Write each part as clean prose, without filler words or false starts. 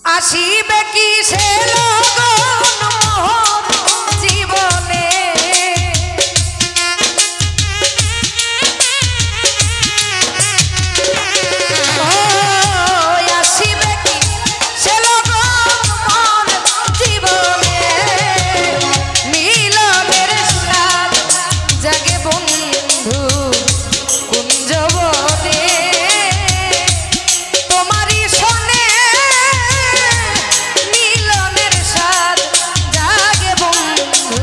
আসিবে কি সে লগন মোর জীবনে আসিবে কি সে লগন মোর জীবনে মিলনের স্বাদ জাগে বন্ধু কুঞ্জবনে তোমারই শোনে মিলনের স্বাদ জাগে বন্ধু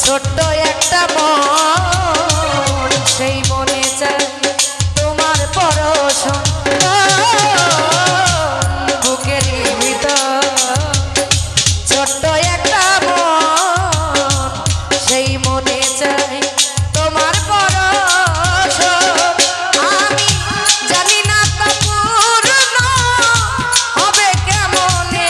ছোট্ট একটা মন সেই মনে চাই তোমার পরশন বুকের ভিতর ছোট্ট একটা মন সেই মনে চাই তোমার পরশন আমি জানি না তা পূর্ণ হবে কেমনে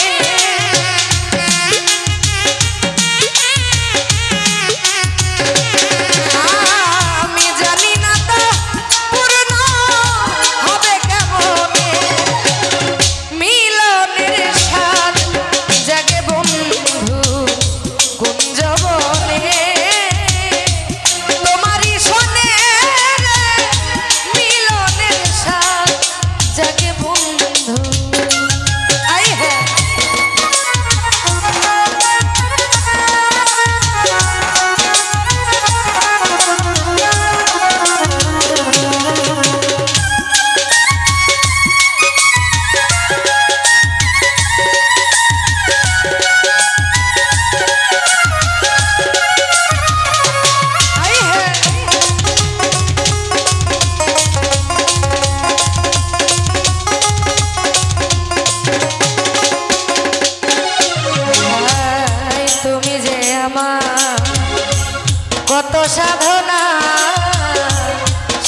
কত সাধনা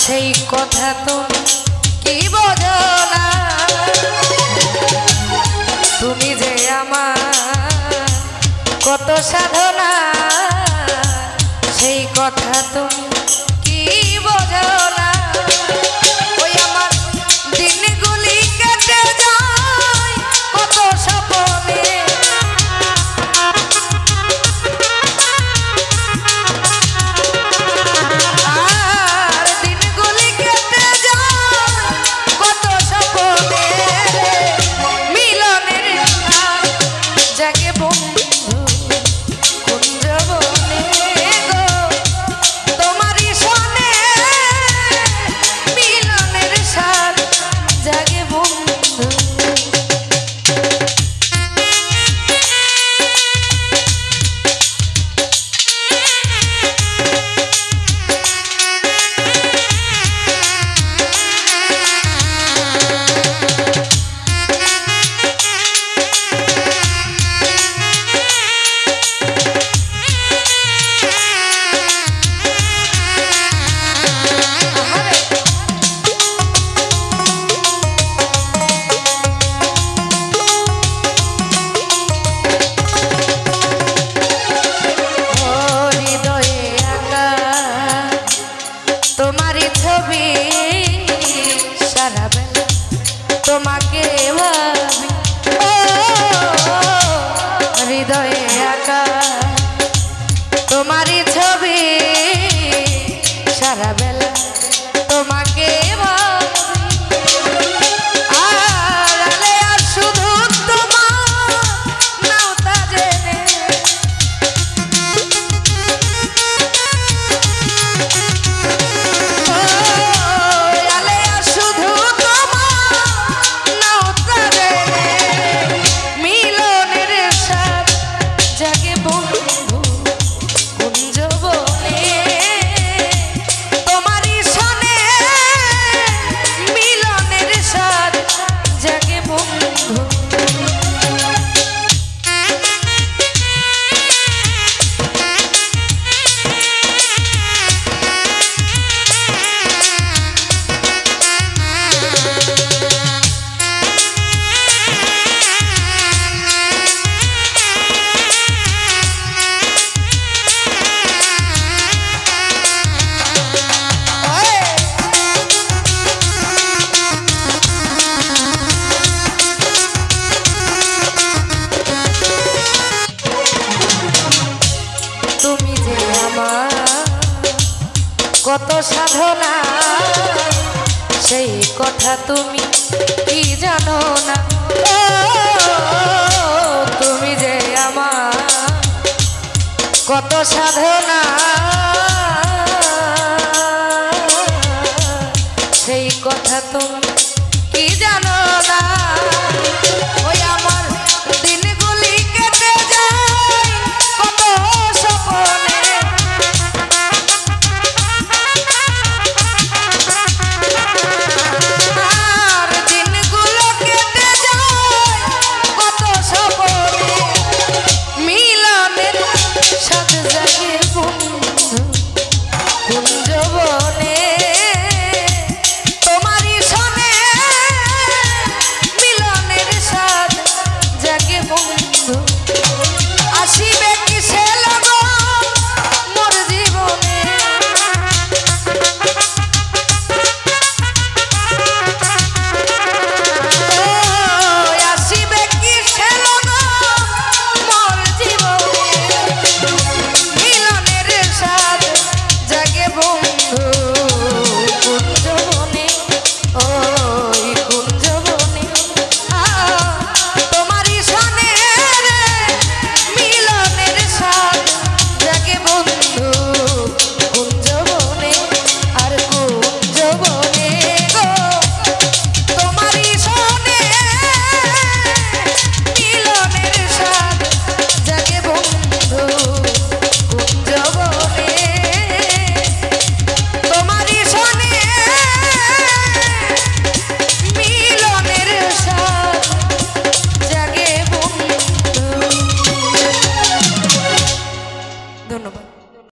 সেই কথা তুমি কি বোঝো না তুমি যে আমার কত সাধনা সেই কথা তুমি কি বোঝো না ওই আমার দিনগুলি কেটে যায় কত স্বপ্নে তোমারই ছবি সারা বেলা তোমাকে ভাবি হৃদয়ে আঁকা তোমারই ছবি সারা বেলা তোমাকে কত সাধনা সেই কথা তুমি কি জানো না। তুমি যে আমার কত সাধনা সেই কথা তুমি কি জানো না। ওই আমার দিনগুলি কেটে যায় কত স্বপ্নে, আর দিনগুলো কেটে যায় কত স্বপ্নে, মিলনের সাথে জাগে বন্ধু কুঞ্জবনে। তোমারই সনে মিলনের সাথে জাগে বন্ধু, আসিবে কিসে লগন মোর জীবনে। আসিবে কিসে লগন মোর জীবনে, মিলনের সাথে জাগে বন্ধু